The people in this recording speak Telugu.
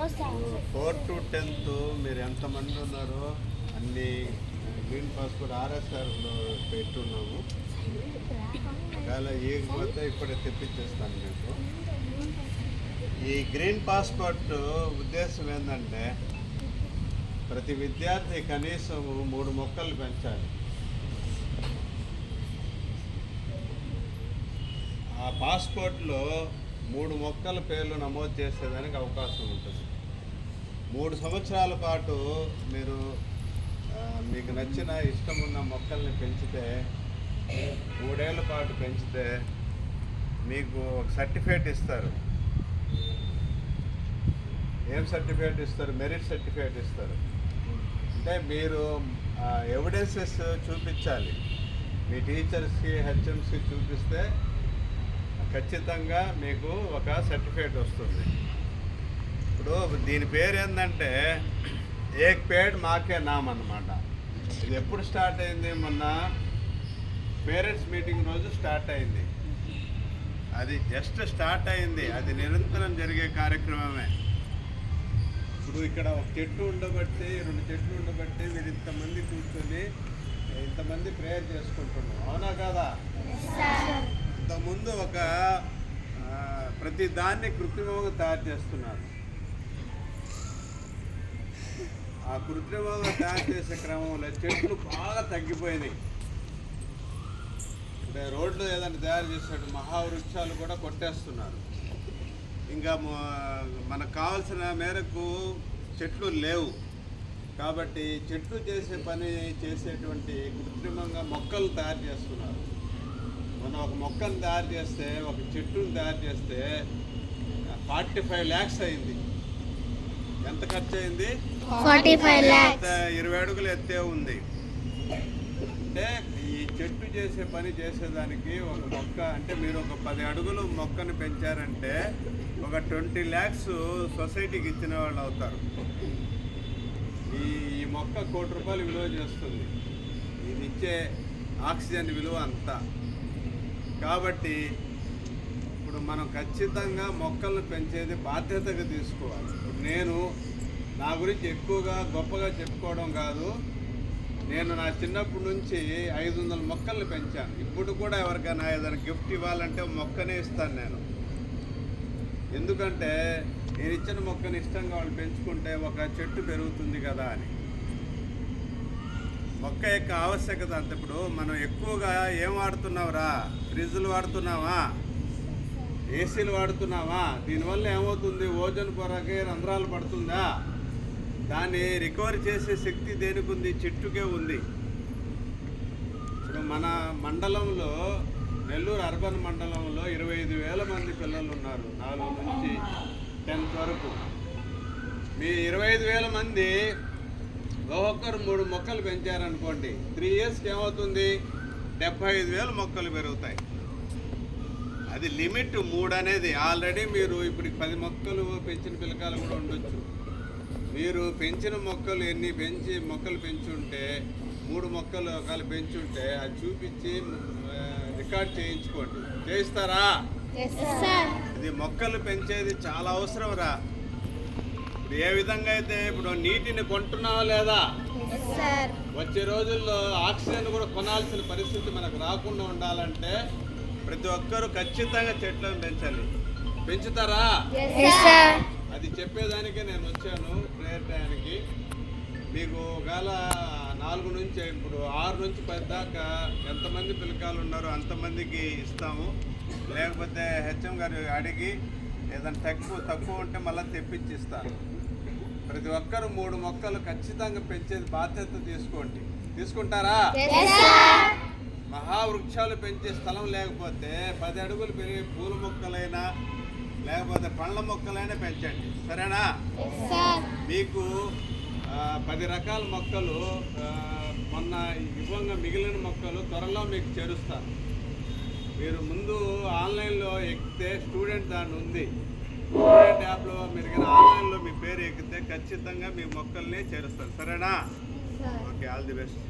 4 to 10th మీరు ఎంతమంది ఉన్నారో అన్ని గ్రీన్ పాస్పోర్ట్ ఆర్ఎస్ఆర్లో పెట్టున్నాము. ఒకవేళ ఇవ్వకపోతే ఇప్పుడే తెప్పించేస్తాను మీకు. ఈ గ్రీన్ పాస్పోర్ట్ ఉద్దేశం ఏంటంటే ప్రతి విద్యార్థి కనీసం 3 మొక్కలు పెంచాలి. ఆ పాస్పోర్ట్లో 3 మొక్కల పేర్లు నమోదు చేసేదానికి అవకాశం ఉంటుంది. 3 సంవత్సరాల పాటు మీరు మీకు నచ్చిన ఇష్టం ఉన్న మొక్కల్ని పెంచితే 3 ఏళ్ల పాటు పెంచితే మీకు ఒక సర్టిఫికేట్ ఇస్తారు. ఏం సర్టిఫికేట్ ఇస్తారు? మెరిట్ సర్టిఫికేట్ ఇస్తారు. అంటే మీరు ఎవిడెన్సెస్ చూపించాలి. మీ టీచర్స్కి హెచ్ఎంస్కి చూపిస్తే ఖచ్చితంగా మీకు ఒక సర్టిఫికేట్ వస్తుంది. ఇప్పుడు దీని పేరు ఏంటంటే ఏక్ పేడ్ మాకే నామ్ అన్నమాట. ఇది ఎప్పుడు స్టార్ట్ అయింది? మొన్న పేరెంట్స్ మీటింగ్ రోజు స్టార్ట్ అయింది. అది జస్ట్ స్టార్ట్ అయింది, అది నిరంతరం జరిగే కార్యక్రమమే. ఇప్పుడు ఇక్కడ ఒక చెట్టు ఉండబట్టి 2 చెట్లు ఉండబట్టి మీరు ఇంతమంది కూర్చొని ఇంతమంది ప్రేయర్ చేసుకుంటున్నాం, అవునా కాదా? ఇంతకుముందు ఒక ప్రతి దాన్ని కృత్రిమంగా తయారు చేస్తున్నారు. ఆ కృత్రిమంగా తయారు చేసే క్రమంలో చెట్లు బాగా తగ్గిపోయినాయి. అంటే రోడ్లు ఏదైనా తయారు చేసినట్టు మహావృక్షాలు కూడా కొట్టేస్తున్నారు. ఇంకా మనకు కావాల్సిన మేరకు చెట్లు లేవు. కాబట్టి చెట్లు చేసే పని చేసేటువంటి కృత్రిమంగా మొక్కలు తయారు చేస్తున్నారు. మనం ఒక మొక్కను తయారు చేస్తే, ఒక చెట్టును తయారు చేస్తే 45 lakhs అయింది. ఎంత ఖర్చు అయింది? 45 lakhs. 20 అడుగులు ఎత్తే ఉంది. అంటే ఈ చెట్టు చేసే పని చేసేదానికి ఒక మొక్క అంటే మీరు ఒక 10 అడుగులు మొక్కను పెంచారంటే ఒక 20 lakhs సొసైటీకి ఇచ్చిన వాళ్ళు అవుతారు. ఈ మొక్క ₹1 కోటి విలువ చేస్తుంది. ఇది ఇచ్చే ఆక్సిజన్ విలువ అంతా. కాబట్టి ఇప్పుడు మనం ఖచ్చితంగా మొక్కలను పెంచేది బాధ్యతగా తీసుకోవాలి. ఇప్పుడు నేను నా గురించి ఎక్కువగా గొప్పగా చెప్పుకోవడం కాదు. నేను నా చిన్నప్పటి నుంచి 500 మొక్కలను పెంచాను. ఇప్పుడు కూడా ఎవరికైనా ఏదైనా గిఫ్ట్ ఇవ్వాలంటే మొక్కనే ఇస్తాను నేను. ఎందుకంటే నేను ఇచ్చిన మొక్కని ఇష్టంగా వాళ్ళు పెంచుకుంటే ఒక చెట్టు పెరుగుతుంది కదా అని. మొక్క యొక్క ఆవశ్యకత అంత. ఇప్పుడు మనం ఎక్కువగా ఏం వాడుతున్నావురా? ఫ్రిడ్జ్లు వాడుతున్నావా? ఏసీలు వాడుతున్నావా? దీనివల్ల ఏమవుతుంది? ఓజోన్ పొరకి రంధ్రాలు పడుతుందా? దాన్ని రికవరీ చేసే శక్తి దేనికి ఉంది? చెట్టుకే ఉంది. ఇప్పుడు మన మండలంలో, నెల్లూరు అర్బన్ మండలంలో 25,000 మంది పిల్లలు ఉన్నారు, 4 నుంచి 10th వరకు. మీ 25,000 మంది ఒక్కొక్కరు 3 మొక్కలు పెంచారనుకోండి, 3 yearsకి ఏమవుతుంది? 75,000 మొక్కలు పెరుగుతాయి. అది లిమిట్ 3 అనేది. ఆల్రెడీ మీరు ఇప్పుడు 10 మొక్కలు పెంచిన పిల్లకాయలు కూడా ఉండొచ్చు. మీరు పెంచిన మొక్కలు మొక్కలు పెంచుంటే 3 మొక్కలు ఒకవేళ పెంచుంటే అది చూపించి రికార్డ్ చేయించుకోండి. చేయిస్తారా? ఇది మొక్కలు పెంచేది చాలా అవసరం రా. ఇప్పుడు ఏ విధంగా అయితే ఇప్పుడు నీటిని కొంటున్నావా లేదా? వచ్చే రోజుల్లో ఆక్సిజన్ కూడా కొనాల్సిన పరిస్థితి మనకు రాకుండా ఉండాలంటే ప్రతి ఒక్కరూ ఖచ్చితంగా చెట్లను పెంచాలి. పెంచుతారా? అది చెప్పేదానికే నేను వచ్చాను ప్రేయర్ టైంకి. మీకు ఒకవేళ 4 నుంచి ఇప్పుడు 6 నుంచి 10 దాకా ఎంతమంది పిల్లకాయలు ఉన్నారో అంతమందికి ఇస్తాము. లేకపోతే హెచ్ఎం గారు అడిగి ఏదైనా తక్కువ ఉంటే మళ్ళీ తెప్పించి ఇస్తాను. ప్రతి ఒక్కరు 3 మొక్కలు ఖచ్చితంగా పెంచేది బాధ్యత తీసుకోండి. తీసుకుంటారా? మహావృక్షాలు పెంచే స్థలం లేకపోతే 10 అడుగులు పెరిగే పూల మొక్కలైనా లేకపోతే పండ్ల మొక్కలైనా పెంచండి, సరేనా? మీకు 10 రకాల మొక్కలు మొన్న ఇవ్వంగా మిగిలిన మొక్కలు త్వరలో మీకు చేరుస్తాను. మీరు ముందు ఆన్లైన్లో ఎక్కితే స్టూడెంట్ దాన్ని ఉంది. స్టూడెంట్ యాప్లో మీరు కానీ ఆన్లైన్లో మీ పేరు ఎక్కితే ఖచ్చితంగా మీ మొక్కల్ని చేరుస్తారు, సరేనా? Okay, all the best.